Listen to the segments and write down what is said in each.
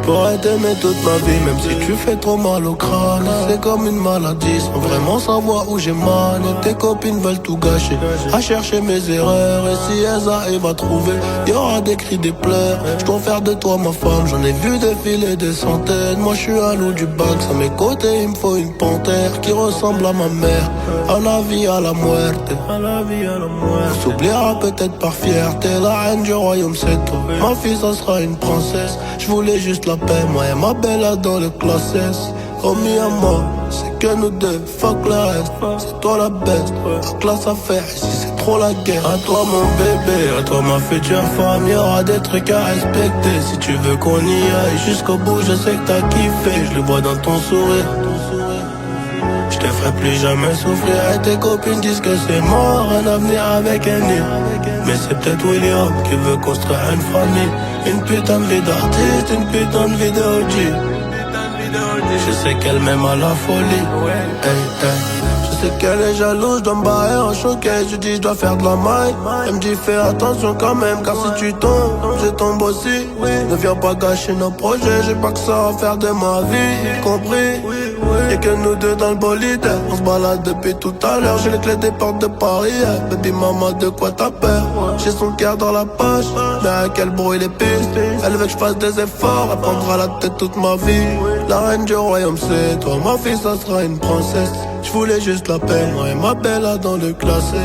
pourrais t'aimer toute ma vie, même si tu fais trop mal au crâne. C'est comme une maladie, sans vraiment savoir où j'ai mal. Et tes copines veulent tout gâcher, à chercher mes erreurs. Et si elles arrivent à trouver, y'aura des cris, des pleurs. J'dois faire de toi ma femme, j'en ai vu défiler des centaines. Moi je suis un loup du bac, à mes côtés il me faut une panthère qui ressemble à ma mère. À la vie, à la muerte, à la vie, à la muerte. On s'oubliera peut-être par fierté, la reine du royaume c'est toi. Ma fille ça sera une princesse, je voulais juste la paix, moi et ma belle dans le classe S. Oh mi amor, c'est que nous deux, fuck le reste. C'est toi la best, la classe à faire, ici c'est trop la guerre. À toi mon bébé, à toi ma future femme, y'aura des trucs à respecter. Si tu veux qu'on y aille jusqu'au bout, je sais que t'as kiffé, je le vois dans ton sourire. Je te ferai plus jamais souffrir et tes copines disent que c'est mort, un avenir avec un nid. Mais c'est peut-être William qui veut construire une famille. Une putain de vie d'artiste, une putain de vie de OG. Je sais qu'elle m'aime à la folie. Hey, hey. Je sais qu'elle est jalouse, je dois me barrer en showcase. Je dis je dois faire de la maille. Elle me dit fais attention quand même, car si tu tombes, je tombe aussi. Ne viens pas gâcher nos projets, j'ai pas que ça à faire de ma vie, compris? Y'a que nous deux dans le bolide, on se balade depuis tout à l'heure. J'ai les clés des portes de Paris, baby maman de quoi t'as peur? J'ai son cœur dans la poche, mais à quel bruit les pistes. Elle veut que je fasse des efforts, elle prendra la tête toute ma vie. La reine du royaume c'est toi, ma fille ça sera une princesse. Je voulais juste la paix, moi et ma belle là dans le classé.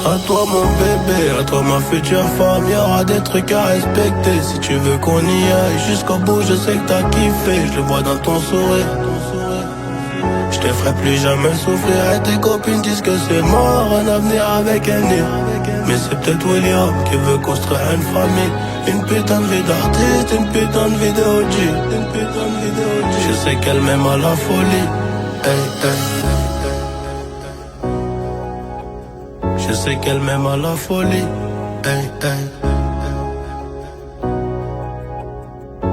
À toi mon bébé, à toi ma future femme, y'aura des trucs à respecter. Si tu veux qu'on y aille jusqu'au bout, je sais que t'as kiffé, je le vois dans ton sourire. Je te ferai plus jamais souffrir et tes copines disent que c'est mort, un avenir avec un nid. Mais c'est peut-être William qui veut construire une famille. Une putain de vie d'artiste, une putain de vie de OG. Une putain de vie de OG. Je sais qu'elle m'aime à la folie. Hey, hey. Je sais qu'elle m'aime à la folie. Hey, hey.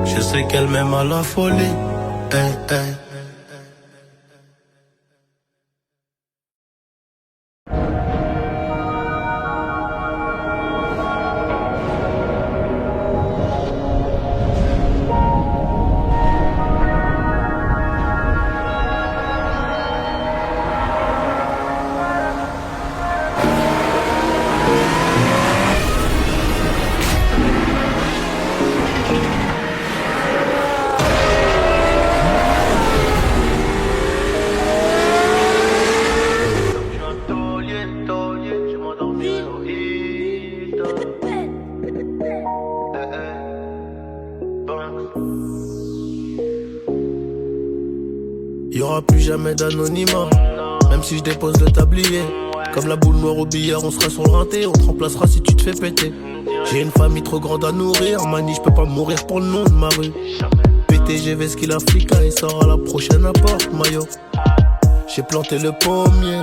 Je sais qu'elle m'aime à la folie. Hey, hey. Y'aura plus jamais d'anonymat, même si je dépose le tablier. Comme la boule noire au billard, on sera sur le rinté, on te remplacera si tu te fais péter. J'ai une famille trop grande à nourrir, manie, je peux pas mourir pour le nom de ma rue. PTGV ce qu'il a flica et sort à la prochaine apporte, maillot. J'ai planté le pommier,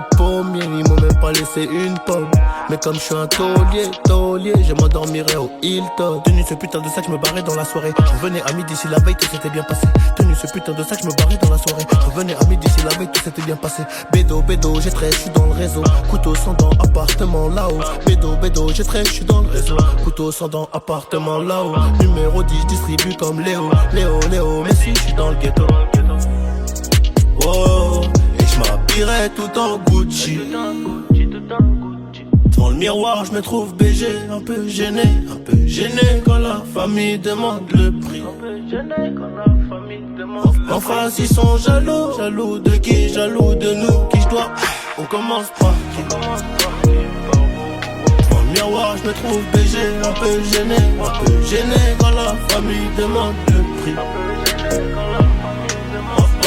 ils m'ont même pas laissé une pomme. Mais comme je suis un taulier, je m'endormirai au Hilton. Tenu ce putain de sac, je me barrais dans la soirée. Je revenais à midi si la veille tout s'était bien passé. Tenu ce putain de sac, je me barrais dans la soirée. Je revenais à midi si la veille tout s'était bien passé. Bédo, j'ai 13, je suis dans le réseau. Couteau sans dents, appartement là-haut. Bédo, j'ai 13, je suis dans le réseau. Couteau sans dents, appartement là-haut. Numéro 10, distribue comme Léo, mais si je suis dans le ghetto. Oh, et je m'habillerai tout en Gucci. Devant le miroir, je me trouve BG, un peu gêné quand la famille demande le prix. En face, ils sont jaloux de qui? Jaloux de nous, qui je dois. On commence par qui? Devant le miroir, je me trouve BG, un peu gêné quand la famille demande le prix.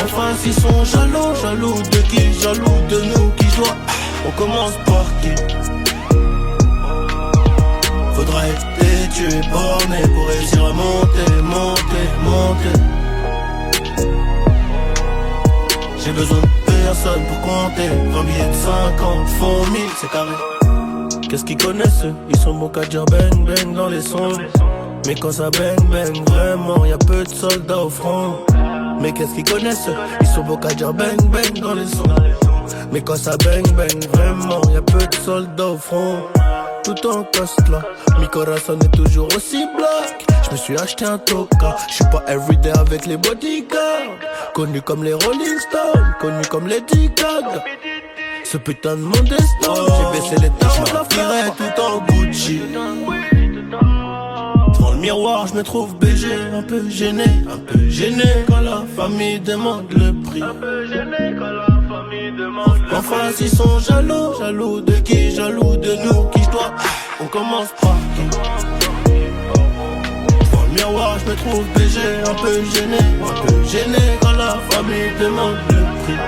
En face, ils sont jaloux de qui? Jaloux de nous, qui je dois. On commence par qui? Faudra être têtu et borné pour réussir à monter. J'ai besoin de personne pour compter. 20 billets de 50 font 1000, c'est carré. Qu'est-ce qu'ils connaissent eux? Ils sont bons qu'à dire bang bang dans les sons. Mais quand ça bang bang vraiment, y'a peu de soldats au front. Mais qu'est-ce qu'ils connaissent eux? Ils sont bons qu'à dire bang bang dans les sons. Mais quand ça bang bang vraiment, y'a peu de soldats au front. tout en Tesla. Mi corazon est toujours aussi black. Je me suis acheté un Toka. Je suis pas everyday avec les bodyguards. Connu comme les Rolling Stones, connu comme les Gaga. Ce putain de monde est stone. J'ai baissé les tarons de la flamme, tout en Gucci. Devant le miroir, je me trouve BG, un peu gêné quand la famille demande le prix. Un peu gêné quand la famille demande le prix. En face, ils sont jaloux, jaloux de qui? Jaloux de nous, qui je dois. On commence par qui? Devant le miroir, je me trouve BG, un peu gêné quand la famille demande le prix.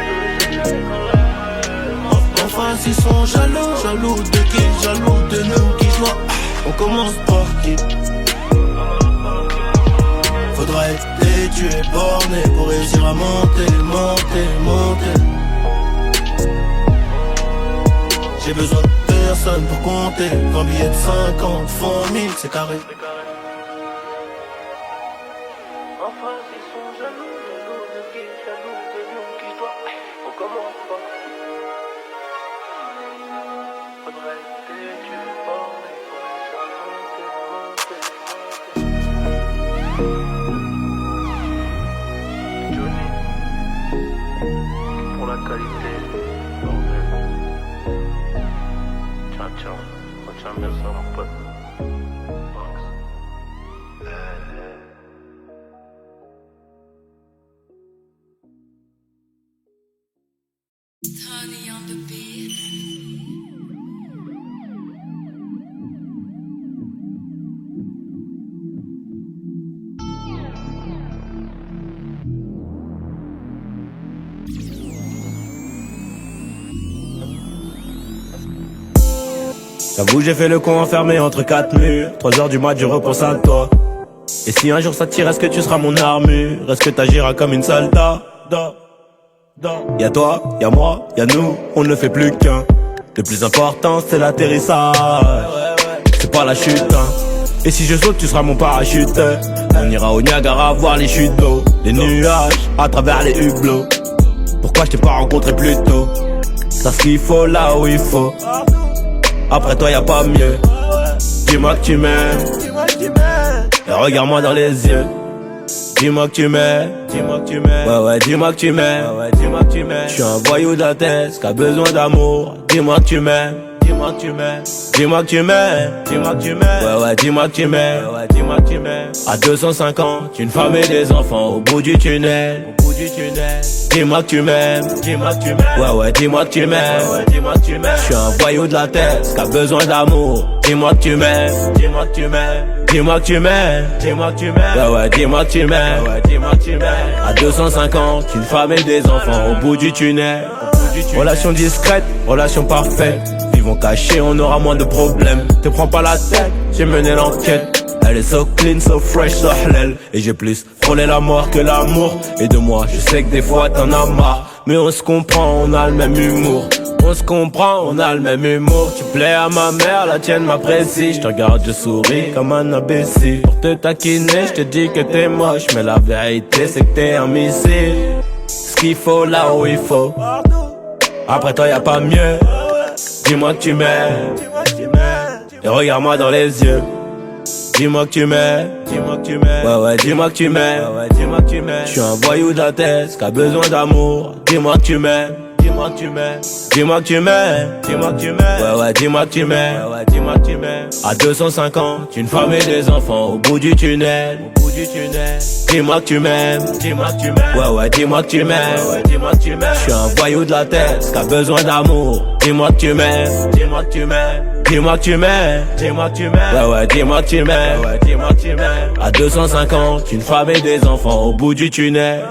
En face, ils sont jaloux, jaloux de qui? Jaloux de nous, qui je dois. On commence par qui? Faudra être têtu et borné pour réussir à monter. J'ai besoin de personne pour compter. 20 billets de 50 font 1000, c'est carré. Enfin, ils sont jaloux de qui? Jaloux de nous, qui je dois. On commence pas. Faudra être têtu et borné pour réussir à monter. Pour la qualité, bordel. Tiens, retiens bien ça, mon pote. Max. Honey on the beat. J'avoue j'ai fait le con enfermé entre quatre murs. 3 heures du mat je repense à toi. Et si un jour ça tire, est-ce que tu seras mon armure? Est-ce que t'agiras comme une soldat? Y'a toi, y'a moi, y'a nous, on ne fait plus qu'un. Le plus important c'est l'atterrissage, c'est pas la chute hein. Et si je saute tu seras mon parachute. On ira au Niagara voir les chutes d'eau, les nuages à travers les hublots. Pourquoi je t'ai pas rencontré plus tôt? T'as ce qu'il faut là où il faut. Après toi y'a pas mieux. Dis-moi que tu m'aimes et regarde-moi dans les yeux. Dis-moi que tu m'aimes. Ouais, dis-moi que tu m'aimes. Je suis un voyou de la tête qui a besoin d'amour. Dis-moi que tu m'aimes. Dis-moi que tu m'aimes. Ouais, dis-moi que tu m'aimes. À 250, une femme et des enfants au bout du tunnel. Dis-moi que tu m'aimes. Ouais, dis-moi que tu m'aimes. Je suis un voyou de la tête qui a besoin d'amour. Dis-moi que tu m'aimes. Dis-moi que tu m'aimes. Ouais, dis-moi que tu m'aimes. À 250, une femme et des enfants au bout du tunnel. Relation discrète, relation parfaite. Vivons cachés, on aura moins de problèmes. Te prends pas la tête, j'ai mené l'enquête. Elle est so clean, so fresh, so halal. Et j'ai plus frôlé la mort que l'amour. Et de moi, je sais que des fois t'en as marre. Mais on se comprend, on a le même humour. On se comprend, on a le même humour. Tu plais à ma mère, la tienne m'apprécie. Je te regarde, je souris comme un imbécile. Pour te taquiner, je te dis que t'es moche. Mais la vérité, c'est que t'es un missile. Ce qu'il faut là où il faut. Après toi y'a pas mieux. Dis-moi que tu m'aimes et regarde-moi dans les yeux. Dis-moi que tu m'aimes. Ouais, dis-moi que tu m'aimes. Je suis un voyou de la tête qui a besoin d'amour. Dis-moi que tu m'aimes. Dis-moi que tu m'aimes. Ouais, dis-moi que tu m'aimes. À 250, une femme et des enfants au bout du tunnel. Dis-moi que tu m'aimes. Ouais, dis-moi que tu m'aimes. Je suis un voyou de la tête qui a besoin d'amour. Dis-moi que tu m'aimes. Ouais, dis-moi que tu m'aimes. À 250, une femme et des enfants au bout du tunnel.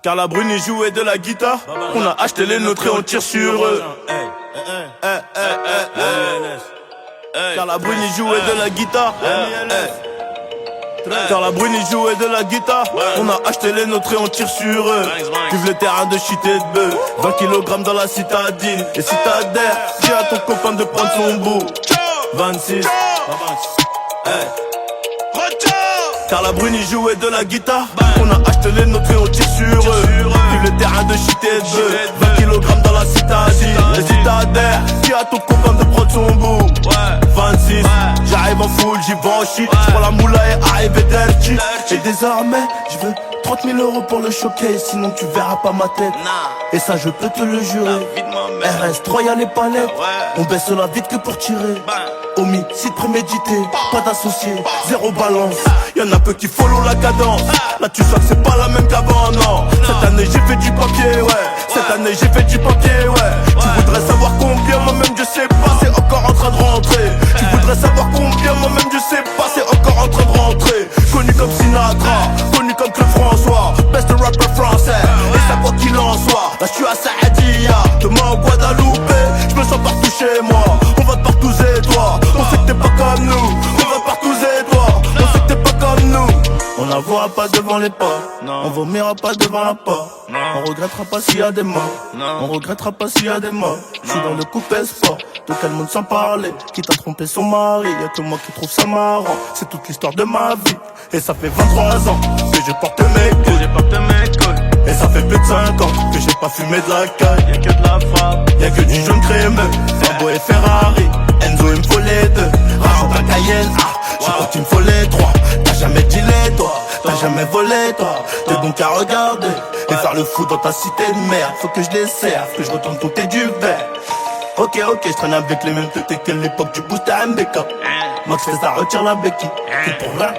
Car la brune y jouait de la guitare. On a acheté les nôtres et on tire sur eux. Car la brune y jouait de la guitare. Car la brune y jouait de la guitare. On a acheté les nôtres et on tire sur eux. Vive le terrain de shit et de bœuf. 20 kg dans la citadine. Et si t'adhères, dis à ton copain de prendre son bout. 26 Car la brune y jouait de la guitare. On a acheté les nôtres et on tire sur eux. Vive le terrain de shit et de bœuf. 20 kg dans la citadine. Et si t'adhères, dis à ton copain de prendre son bout. 26 J'arrive en full, j'y vais en shit. J'prends la moula et arrive dirty. Et désormais, je veux 30 000 € pour le choquer. Sinon tu verras pas ma tête. Et ça je peux te le jurer. RS3 y'a les palettes. On baisse la vite que pour tirer. Homicide prémédité, pas d'associé, zéro balance. Y'en a peu qui follow la cadence. Là tu sens que c'est pas la même qu'avant, non. Cette année j'ai fait du papier, ouais. Cette année j'ai fait du papier, ouais. Tu voudrais savoir combien, moi-même je sais pas, c'est encore en train de rentrer. Tu voudrais savoir combien, moi-même je sais pas, c'est encore en train de rentrer. Connu comme Sinatra, connu comme Claude François, best rapper français. Et ça quoi qu'il en soit, là je suis à Saadia, demain au Guadeloupe, je me sens partout chez moi. On va de partout et toi, on sait que t'es pas comme nous. On va partout et toi, on sait que t'es pas comme nous. On n'avouera pas devant les portes, on vomira pas devant la porte. On regrettera pas s'il y a des morts, on regrettera pas s'il y a des morts. Je suis dans le coupé sport, de quel monde sans parler. Qui t'a trompé son mari, y'a que moi qui trouve ça marrant. C'est toute l'histoire de ma vie, et ça fait 23 ans que je porte mes couilles. Et ça fait plus de 5 ans que j'ai pas fumé de la caille. Y'a que de la frappe, y'a que du jaune crémeux. Lambo et Ferrari, Enzo il me faut les deux. Rajoute un Cayenne, je crois qu'il me faut les trois. T'as jamais dealé toi, t'as jamais volé toi. T'es donc à regarder et faire le fou dans ta cité de merde. Faut que je les serve, que je retourne compter du verre. Ok, je traîne avec les mêmes tétés qu'à l'époque du boost à MBK. Max fait ça, retire la béquille. Tout pour la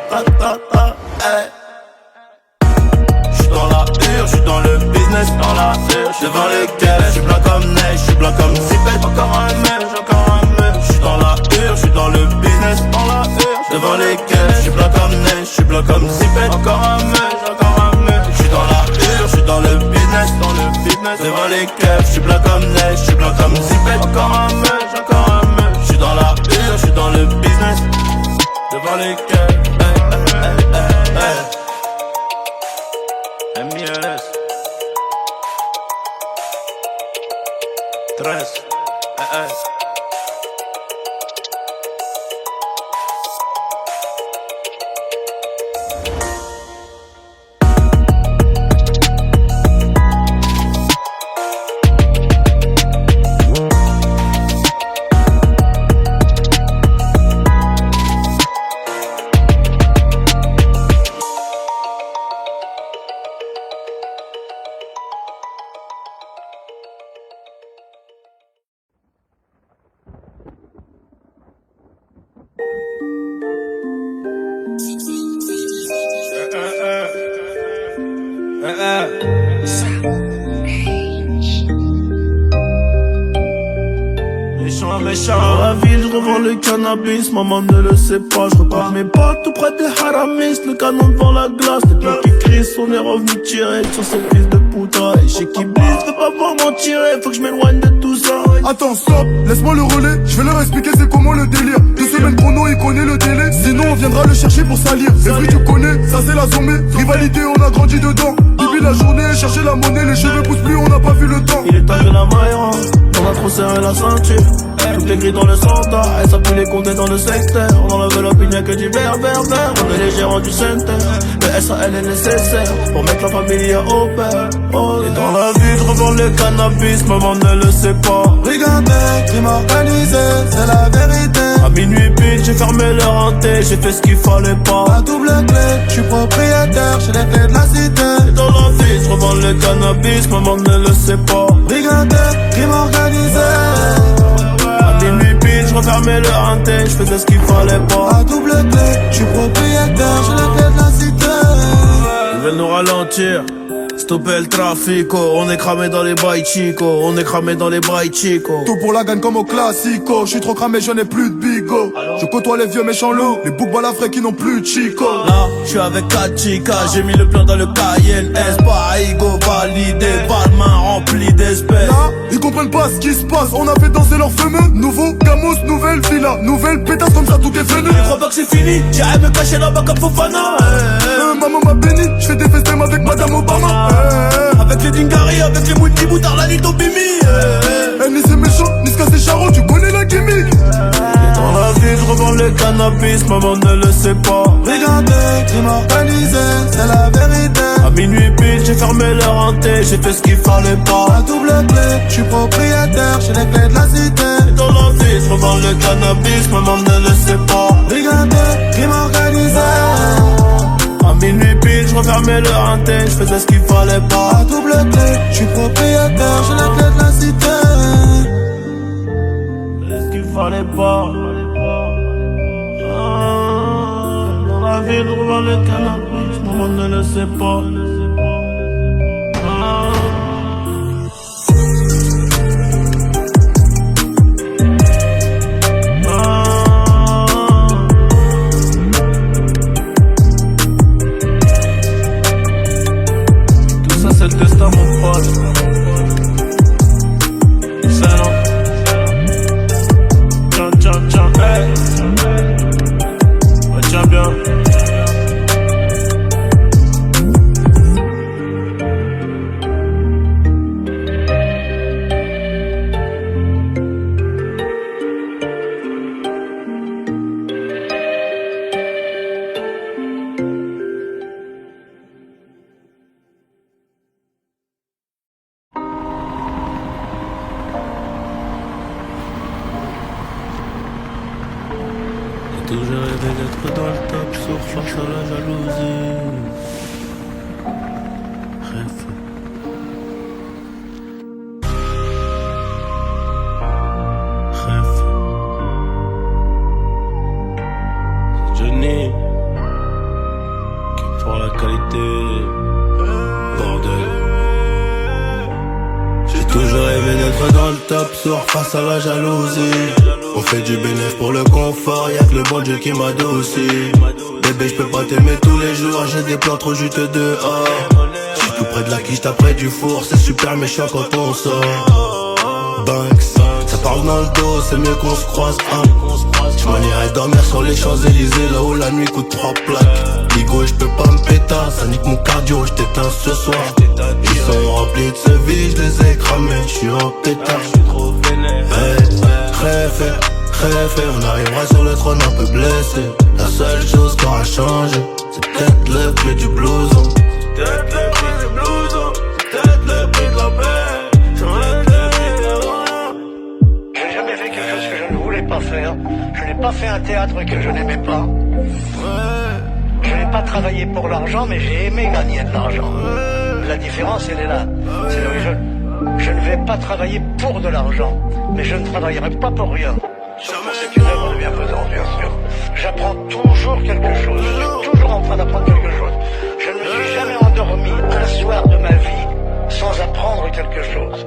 J'suis dans la hurle, j'suis dans le business, dans la hurle. Devant les caisses, j'suis blanc comme neige, j'suis blanc comme zipette. Encore un mec, j'suis dans la hurle, j'suis dans le business, dans la hurle. Devant les caisses, j'suis blanc comme neige, j'suis blanc comme zipette. Encore un mec, j'suis dans la hurle, j'suis dans le business, devant les caisses, j'suis blanc comme neige, j'suis blanc comme zipette. Encore un mec, j'suis dans la hurle, j'suis dans le business, devant les caisses. MLS 13 Méchant. Dans la ville, je revends le cannabis, maman ne le sait pas. Je repars mes potes tout près des haramis, le canon devant la glace. Les blocs qui crissent, on est revenu tirer sur ces fils de puta. Et chez qui blisse, veut pas voir m'en tirer, faut que je m'éloigne de tout ça. Attends, stop, laisse-moi le relais, je vais leur expliquer c'est comment le délire. 2 semaines chrono, il connaît le délai. Sinon on viendra le chercher pour salir. Les fruits tu connais, ça c'est la zombie. Rivalité, on a grandi dedans. Depuis la journée, chercher la monnaie, les cheveux poussent plus, on n'a pas vu le temps. Il est temps que la maille rentre, on a trop serré la ceinture. Tout est gris dans le centre, elle s'appuie les compter dans le secteur. On enlève l'opinion que du vert. On est les gérants du center. Le SAL est nécessaire pour mettre la famille à au père. Oh, et dans la vie, je revends le cannabis, maman ne le sait pas. Regardez, crime organisé, c'est la vérité. À minuit pile, j'ai fermé le renté, j'ai fait ce qu'il fallait pas. À double clé, je suis propriétaire, j'ai les clés de la cité. Et dans la vie, je revends le cannabis, maman ne le sait pas. Regardez, crime organisé. À minuit pile, je refermais le renté, je faisais ce qu'il fallait pas. À double clé, je suis propriétaire, j'ai les clés de la cité. Ils veulent nous ralentir, Stopper le trafico, on est cramé dans les bails chico, on est cramé dans les bails chico. Tout pour la gagne comme au classico. Je suis trop cramé, je n'ai plus de bigot. Je côtoie les vieux méchants loups, les boucs balafrés qui n'ont plus de chico. Là, je suis avec 4 chicas, j'ai mis le plan dans le Cayenne S, pas ego validé, pas de main remplie d'espèces. Là, ils comprennent pas ce qui se passe, on a fait danser leurs fameux. Nouveau Gamos, nouvelle villa, nouvelle pétasse comme ça tout est venu. Tu crois pas que c'est fini, j'irai me cacher là-bas comme Fofana. Maman m'a béni, je fais des festins avec Madame Obama. Avec les Dingari, avec les multi-boutards, la nuit au bimi. Ni c'est méchant, ni c'est charron, tu connais la gimmick. Et dans la vie, je revends le cannabis, maman ne le sait pas. Regardez, crime organisé, c'est la vérité. À minuit pile, j'ai fermé leur hanté, j'ai fait ce qu'il fallait pas. À double clé, je suis propriétaire, j'ai les clés de la cité. Et dans la vie, je revends le cannabis, maman ne le sait pas. Regardez, crime organisé. À minuit pile, je refermais le hanté, je faisais ce qu'il fallait pas. À double clé, je suis propriétaire, j'ai les clés de la cité. Est-ce qu'il fallait pas? Dans la vie, je revends le cannabis, maman ne le sait pas. Toujours rêvé d'être dans le top, sauf face à la jalousie. Rêve. Rêve. C'est Johnny qui prend la qualité. Bordel. J'ai toujours rêvé d'être dans le top, sauf face à la jalousie. On fait du bénéfice pour le confort, y'a que le bon Dieu qui m'adoucit. Bébé, je peux pas t'aimer tous les jours, j'ai des plans trop juteux dehors. J'suis tout près de la quiche, t'as du four, c'est super méchant quand on sort. Banks, ça parle dans le dos, c'est mieux qu'on se croise. J'm'en irai dormir sur les Champs-Élysées, là où la nuit coûte 3 plaques. Ligo, j'peux pas me péter, ça nique mon cardio, j't'éteins ce soir. Ils sont remplis de ce vie, j'les ai cramés, j'suis en pétard. Rêve, on arrivera sur le trône un peu blessé. La seule chose qui aura changé, c'est peut-être le prix du blouson. C'est peut-être le prix du blouson, c'est peut-être le prix de la paix. J'ai jamais fait quelque chose que je ne voulais pas faire. Je n'ai pas fait un théâtre que je n'aimais pas. Je n'ai pas travaillé pour l'argent, mais j'ai aimé gagner de l'argent. La différence, elle est là. C'est là où je ne vais pas travailler pour de l'argent, mais je ne travaillerai pas pour rien. Sauf pour c'est une œuvre de bienfaisance, bien sûr. J'apprends toujours quelque chose. Je suis toujours en train d'apprendre quelque chose. Je ne me suis jamais endormi un soir de ma vie sans apprendre quelque chose.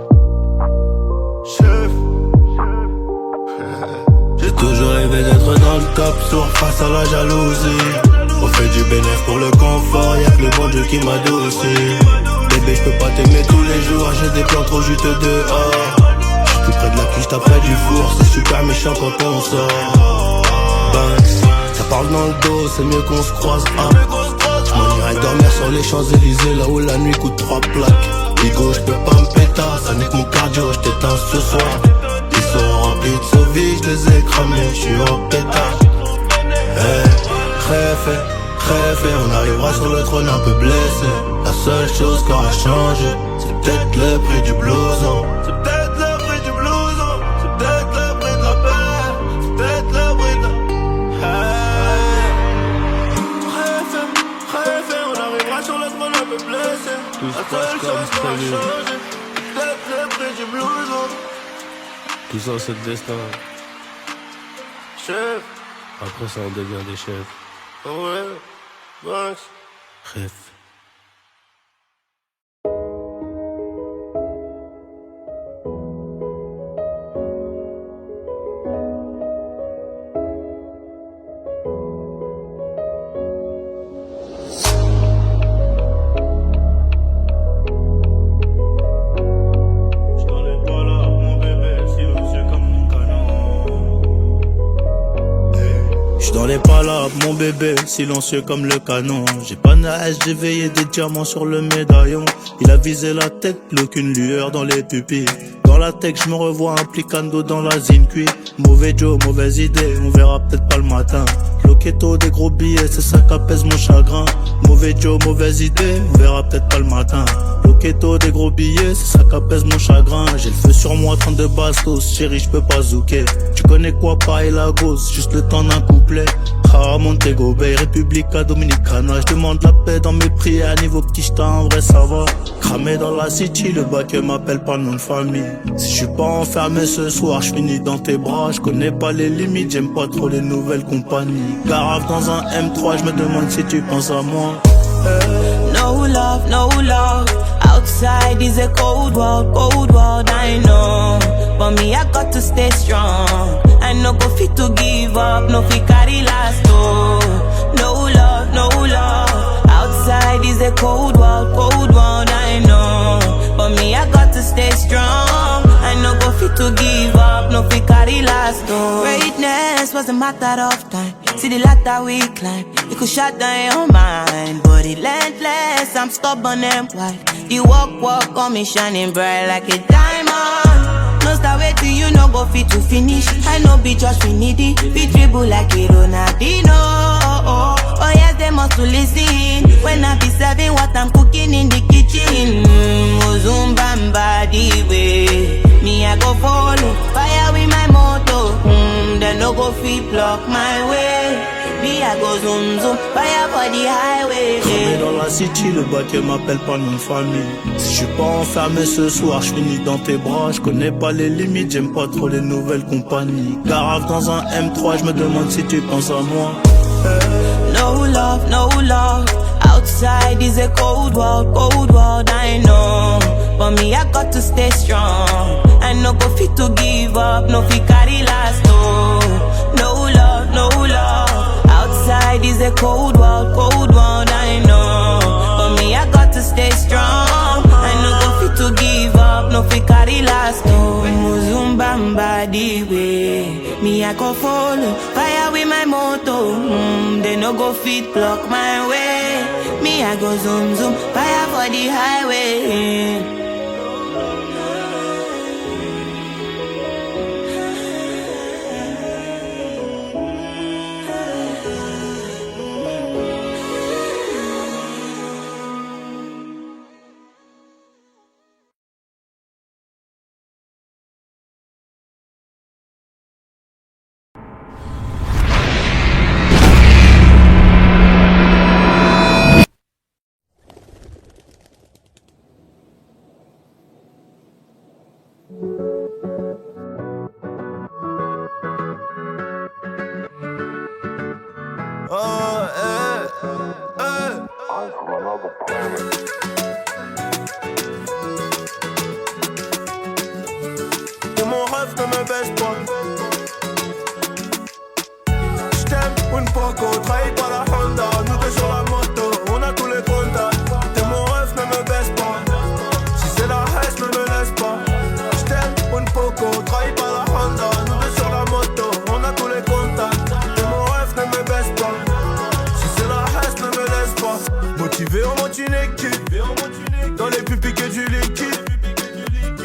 J'ai toujours rêvé d'être dans le top, sourd face à la jalousie. On fait du bénéfice pour le confort, y'a que le bon Dieu qui m'adoucit. Bébé, j'peux pas t'aimer tous les jours, j'ai des plans trop juteux dehors. Tout près de la cuisse, t'as près du four, c'est super méchant quand on sort. Banks, ça parle dans le dos, c'est mieux qu'on se croise. J'm'en irai dormir sur les Champs-Élysées, là où la nuit coûte 3 plaques. Ligo, j'peux pas me péter, ça nique mon cardio, j't'éteins ce soir. Ils sont remplis de sauvis, j'les ai cramés, j'suis en pétard. Rêve, on arrivera sur le trône un peu blessé. La seule chose qui aura changé, c'est peut-être le prix du blouson. C'est peut-être le prix du blouson, c'est peut-être le prix de la paix, c'est peut-être le prix de la... Rêve, on arrivera sur le trône un peu blessé. La seule chose qui aura changé, c'est peut-être le prix du blouson. Tout ça c'est le destin. Chef. Après ça on devient des chefs. Ouais, Banks. Rêve. parlais pas là, mon bébé, silencieux comme le canon. J'ai pas naïs, j'ai veillé des diamants sur le médaillon. Il a visé la tête, plus aucune lueur dans les pupilles. Dans la tech, je me revois applicando dans la Zincuit. Mauvais Joe, mauvaise idée, on verra peut-être pas le matin. Loquetto, des gros billets, c'est ça qu'apaise mon chagrin. Mauvais Joe, mauvaise idée, on verra peut-être pas le matin. Loquetto, des gros billets, c'est ça qu'apaise mon chagrin. J'ai le feu sur moi, 32 bastos, chérie, j'peux pas zouker. Tu connais quoi, pareil la gosse, juste le temps d'un couplet. Ah, Montego Bay, Republica Dominicana. J'demande la paix dans mes prières, niveau petit j't'ai en vrai ça va. Cramé dans la city, le bac m'appelle pas le nom de famille. Si j'suis pas enfermé ce soir, j'finis dans tes bras. J'connais pas les limites, j'aime pas trop les nouvelles compagnies. Garave dans un M3, j'me demande si tu penses à moi. No love, no love. Outside is a cold world, I know. But me, I got to stay strong. I no go fit to give up, no fit carry last, oh. No love, no love. Outside is a cold world, I know. But me, I got to stay strong. I no go fit to give up, no fit carry last, oh. Greatness was a matter of time. See the ladder we climb, it could shut down your mind. But relentless, I'm stubborn and wild. The walk on me shining bright like a diamond. No start wait till you no go fit to finish. I know be just finity, be dribble like a Ronaldinho. Oh yes, they must to listen when I be serving what I'm cooking in the kitchen. Ozumbamba the way me I go follow fire with my moto. They no go fit block my way. Me I go zoom zoom fire for the highway. Cramé dans la city, le bac m'appelle pas le nom de famille. Si j'suis pas enfermé ce soir, j'finis dans tes bras. J'connais pas les limites, j'aime pas trop les nouvelles compagnies. Garave dans un M3, j'me demande si tu penses à moi. No love, no love. Outside is a cold world, I know. But me, I got to stay strong. I no go fit to give up, no fit carry last, oh. No love, no love. Outside is a cold world, I know. But me, I got to stay strong. I no go fit to give up, no fit carry last, oh. Muzumbamba the way. Me, I go follow fire with my moto. They no go fit block my way. Me, I go zoom zoom fire for the highway. Que mon rêve ne me baisse pas. J't'aime une poco, trahi par la Honda. Nous deux sur la moto, on a tous les contacts. Que mon rêve ne me baisse pas. Si c'est la haine, ne me laisse pas. J't'aime une poco, trahi par la Honda. Nous deux sur la moto, on a tous les contacts. Que mon rêve ne me baisse pas. Si c'est la haine, ne me laisse pas. Motivé, on monte une équipe. Dans les pupilles que du liquide.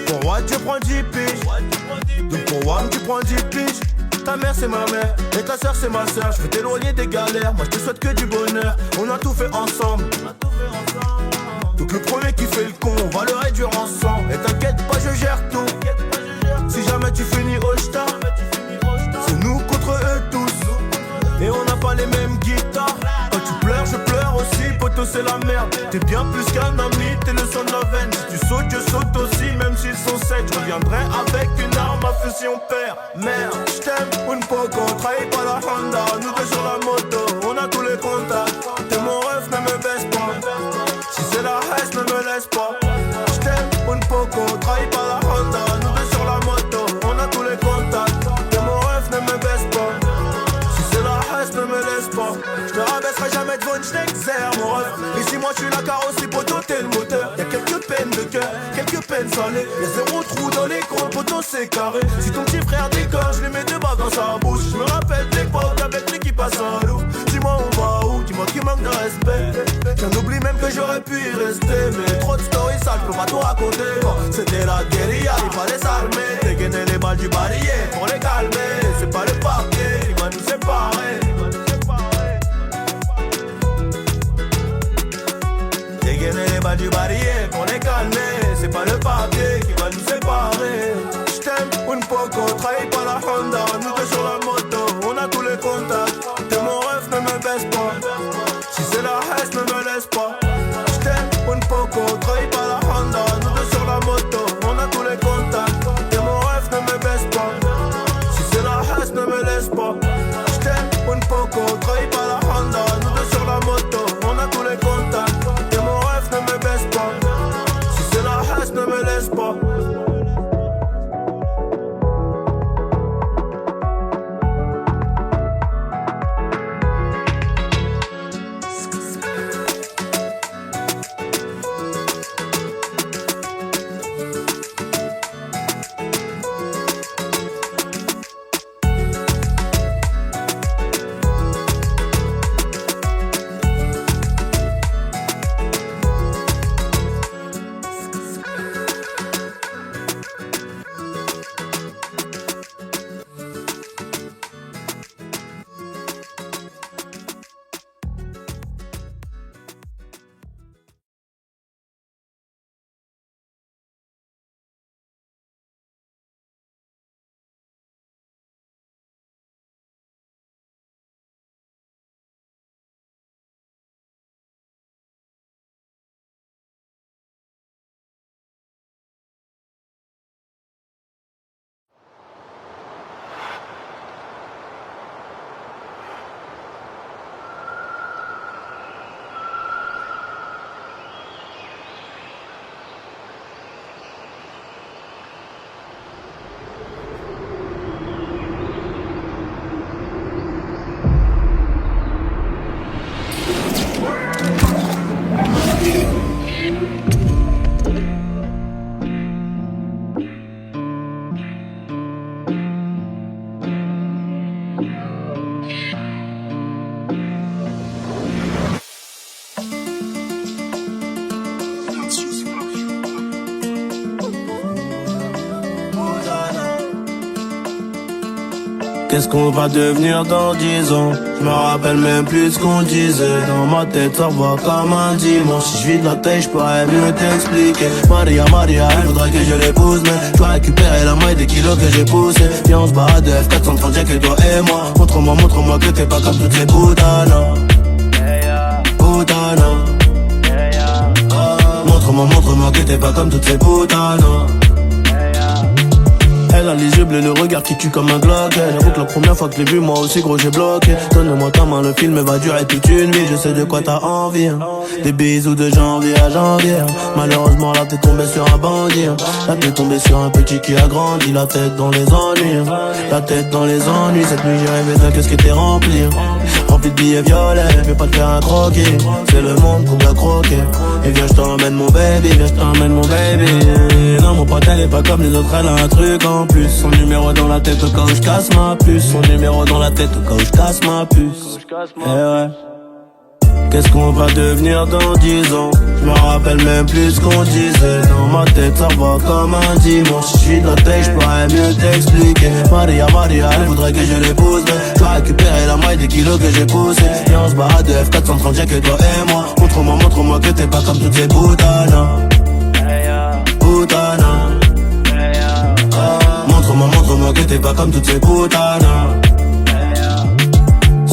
Pour moi tu prends 10 piges. Donc pour WAM tu prends 10 piges. Ta mère c'est ma mère et ta soeur c'est ma soeur. Je veux t'éloigner des galères, moi je te souhaite que du bonheur. On a tout fait ensemble. Donc le premier qui fait le con, on va le réduire ensemble. Et t'inquiète pas, je gère tout. Si jamais tu finis au star, c'est nous contre eux tous. Et on n'a pas les mêmes guitares. Quand tu pleures, je pleure aussi, poto c'est la merde. T'es bien plus qu'un ami, t'es le son de la veine. Si tu sautes, je saute aussi, même s'ils sont 7. Je reviendrai avec une arme à feu si on perd. Merde, j't'aime, une poco, trahi par la Honda. Nous deux sur la moto, on a tous les contacts. T'es mon rêve, ne me baisse pas. Si c'est la haine, ne me laisse pas. J't'aime, une poco, trahi par la Honda. Nous deux sur la moto, on a tous les contacts. T'es mon rêve, ne me baisse pas. Si c'est la haine, ne me laisse pas. J'te rabaisserai jamais devant une j't'exerce mon rêve. Ici moi je suis la carrosserie, poto t'es le moteur. Y'a quelques peines de cœur, quelques peines salées. Y'a zéro trou dans les comptes, poto c'est carré. Si ton petit frère déconne, je lui mets deux balles dans sa bouche. Je me rappelle l'époque avec l'équipe pas seul ou dis-moi on va où, dis-moi qui manque de respect. J'en oublie même que j'aurais pu y rester. Mais trop de stories sales, je peux pas tout raconter. C'était la guérilla, il fallait s'armer. Dégainer les balles du barillet pour les calmer. C'est pas le parquet qui va nous séparer. Dégainer les balles du barillet pour les calmer. C'est pas le papier qui va nous séparer. J't'aime, un poco, trahis par la Honda. Nous deux sur la moto, on a tous les contacts. T'es mon rêve, ne me baisse pas. Si c'est la haine, ne me laisse pas. J't'aime, un poco, trahis par la Honda. Nous deux sur la moto, on a tous les contacts. T'es mon rêve, ne me baisse pas. Si c'est la haine, ne me laisse pas. J't'aime, un poco, trahis par la Honda. Nous deux sur la moto, on a tous les contacts. T'es mon rêve, ne me baisse pas. Si c'est la haine, ne me laisse pas. Qu'est-ce qu'on va devenir dans 10 ans? Je me rappelle même plus ce qu'on disait. Dans ma tête ça va comme un dimanche. Si je vide la tête je pourrais mieux t'expliquer. Maria, elle voudrait que je l'épouse. Mais je dois récupérer la moitié des kilos que j'ai poussé. Viens on se barre de F430, y'a que toi et moi. Montre-moi que t'es pas comme toutes ces putanas. Putanas. Montre-moi que t'es pas comme toutes ces putanas. Elle a les yeux bleus, le regard qui tue comme un Glock. J'avoue que la première fois que je l'ai vu, moi aussi gros j'ai bloqué. Donne-moi ta main, le film va durer toute une vie. Je sais de quoi t'as envie, hein. Des bisous de janvier à janvier. Malheureusement là t'es tombé sur un bandit, hein. Là t'es tombé sur un petit qui a grandi. La tête dans les ennuis, hein. La tête dans les ennuis. Cette nuit j'ai rêvé d'un qu'est-ce qui était rempli, hein. Rempli de billets violets, je vais pas te faire un croquis. C'est le monde qu'on doit croquer. Et viens je t'emmène mon baby, viens je t'emmène mon baby. Non mon pote elle est pas comme les autres, elle a un truc en plus. Son numéro dans la tête au cas où je casse ma puce. Son numéro dans la tête au cas où je casse ma puce. Eh ouais. Qu'est-ce qu'on va devenir dans 10 ans? Je me rappelle même plus ce qu'on disait. Dans ma tête ça va comme un dimanche. Si je suis de la tête je pourrais mieux t'expliquer. Maria, elle voudrait que je l'épouse. Mais je dois récupérer la moitié des kilos que j'ai poussé. Et on se barre de F430, y'a que toi et moi. Montre-moi que t'es pas comme toutes ces putanas. Putanas. Montre-moi que t'es pas comme toutes ces putanas.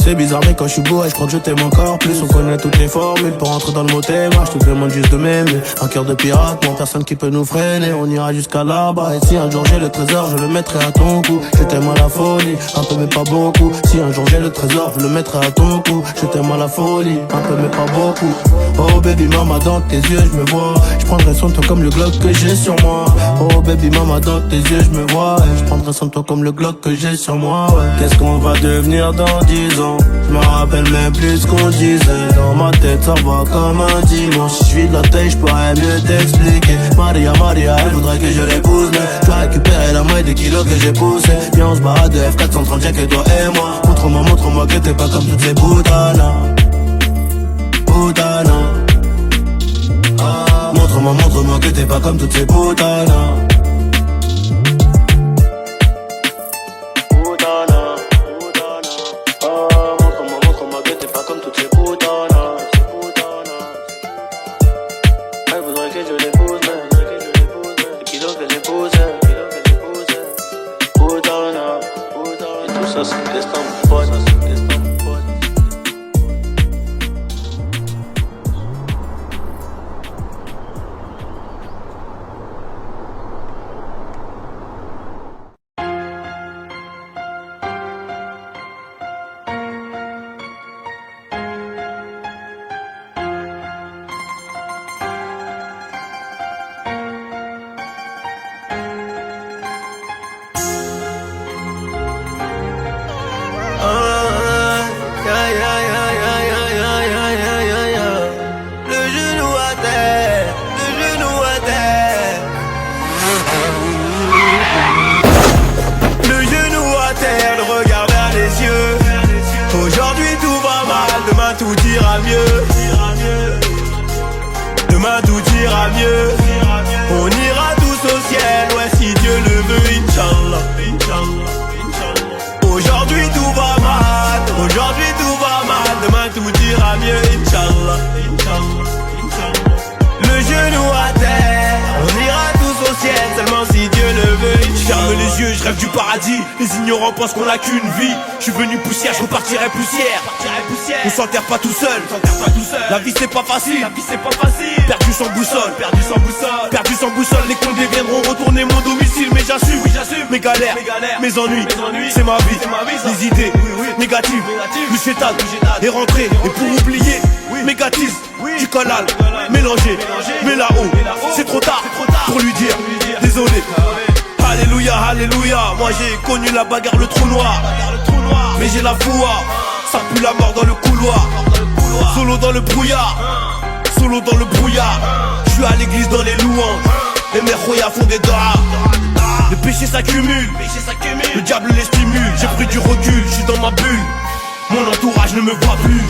C'est bizarre mais quand je suis beau je crois que je t'aime encore plus. On connaît toutes les formules pour rentrer dans le mot thème. Je te demande juste de m'aimer. Un cœur de pirate, non personne qui peut nous freiner. On ira jusqu'à là-bas. Et si un jour j'ai le trésor je le mettrai à ton cou. Je t'aime à la folie, un peu mais pas beaucoup. Si un jour j'ai le trésor je le mettrai à ton cou. Je t'aime à la folie, un peu mais pas beaucoup. Oh baby mama dans tes yeux je me vois. Je prendrai soin de toi comme le Glock que j'ai sur moi. Oh baby mama dans tes yeux je me vois. Je prendrai soin de toi comme le Glock que j'ai sur moi, ouais. Qu'est-ce qu'on va devenir dans 10 ans? Je me rappelle même plus ce qu'on disait. Dans ma tête ça va comme un dimanche. Si je suis de la tête je pourrais mieux t'expliquer. Maria, elle voudrait que je l'épouse. Mais je dois récupérer la moitié des kilos que j'ai poussé. Viens on se barre de F430, y'a que toi et moi. Montre-moi que t'es pas comme toutes ces putanas. Putanas. Montre-moi que t'es pas comme toutes ces putanas. Montre-moi que t'es pas comme toutes ces putanas. Elle voudrait que je l'épouse, mais qui d'autre que j'épouse? Putana. Et tout ça c'est destin, mon pote. tout ira mieux. Demain tout ira mieux. On ira tous au ciel, ouais si Dieu le veut, Inch'Allah. Aujourd'hui tout va mal, aujourd'hui tout va mal. Demain tout ira mieux, Inch'Allah. Le genou à terre, on ira tous au ciel, seulement si Dieu le veut. Je ferme les yeux, je rêve du paradis. Les ignorants pensent qu'on a qu'une vie. Je suis venu poussière, je repartirai poussière. On s'enterre pas tout seul. La vie c'est pas facile. Perdu sans boussole. Perdu sans boussole. Les condés viendront retourner mon domicile. Mais j'assume, mes galères, mes ennuis. C'est ma vie, les idées négatives. Le chétal est rentré. Et pour oublier, mégatise du collal mélangé. Mais là-haut, c'est trop tard pour lui dire désolé. Alléluia, alléluia. Moi j'ai connu la bagarre, le trou noir. Mais j'ai la foi, ça pue la mort dans le couloir. Solo dans le brouillard, solo dans le brouillard. Je suis à l'église dans les louanges. Les mères Roya font des doigts. Les péchés s'accumulent, le diable les stimule. J'ai pris du recul, je suis dans ma bulle. Mon entourage ne me voit plus.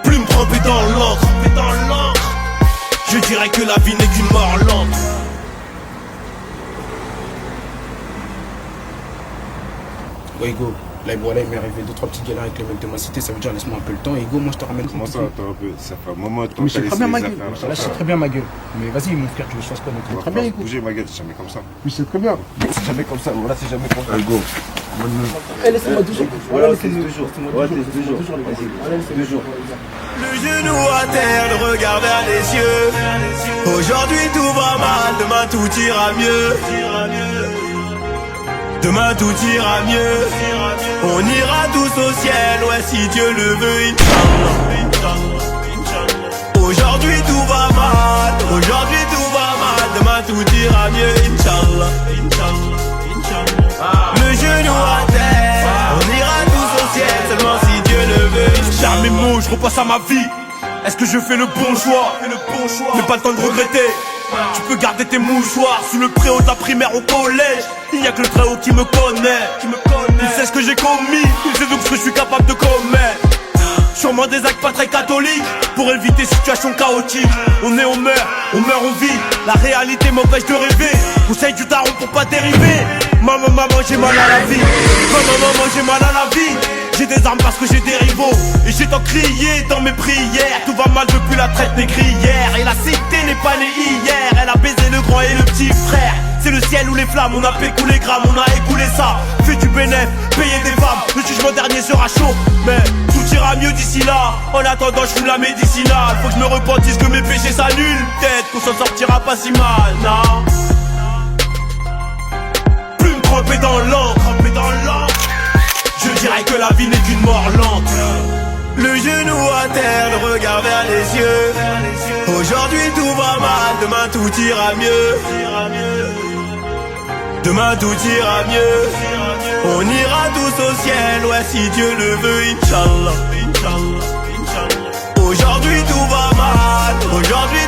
Plus me tremper dans l'encre. Je dirais que la vie n'est qu'une mort lente. Ouais, Hugo, là il m'est arrivé 2-3 petites galères avec les mecs de ma cité, ça veut dire laisse-moi un peu le temps. Et Hugo, moi je te ramène. Comment ça, attends un peu, ça fait un moment que mais je sais très bien ma gueule, là, je sais très bien ma gueule. Mais vas-y mon frère, tu veux que je fasse quoi donc très bien Hugo. Bouger ma gueule, c'est jamais comme ça. Oui, c'est très bien. C'est jamais comme ça, voilà, c'est jamais comme ça. Hugo. Laissez-moi toujours. Voilà, c'est toujours. Toujours. Le genou à terre, le regard vers les cieux. Aujourd'hui tout va mal, demain tout ira mieux. Demain tout ira mieux. On ira tous au ciel, ouais si Dieu le veut, Inch'Allah. Aujourd'hui tout va mal, aujourd'hui tout va mal. Demain tout ira mieux, Inch'Allah. Le genou à terre, on ira tous au ciel, seulement si Dieu le veut. J'arme mes mots, je repasse à ma vie. Est-ce que je fais le bon choix? Mais pas le temps de regretter. Tu peux garder tes mouchoirs sous le préau de la primaire au collège. Il n'y a que le très haut qui me connaît. Il sait ce que j'ai commis, il sait donc ce que je suis capable de commettre. Sûrement des actes pas très catholiques pour éviter situations chaotiques. On meurt, on vit. La réalité m'empêche de rêver. Conseil du daron pour pas dériver. Maman, j'ai mal à la vie. Maman, j'ai mal à la vie. J'ai des armes parce que j'ai des rivaux. Et j'ai tant crié dans mes prières. Tout va mal depuis la traite négrière. Et la cité n'est pas née hier. Elle a baisé le grand et le petit frère. C'est le ciel ou les flammes, on a pécoulé les grammes, on a écoulé ça. Fait du bénéf, payé des femmes. Le jugement dernier sera chaud, mais tout ira mieux d'ici là. En attendant, je fous la médicinale. Faut que je me repentisse que mes péchés s'annulent. Peut-être qu'on s'en sortira pas si mal, non. Plus me tremper dans l'encre, je dirais que la vie n'est qu'une mort lente. Le genou à terre, le regard vers les yeux. Aujourd'hui tout va mal, demain tout ira mieux. Demain tout ira mieux. On ira tous au ciel, ouais si Dieu le veut, Inch'Allah. Aujourd'hui tout va mal, aujourd'hui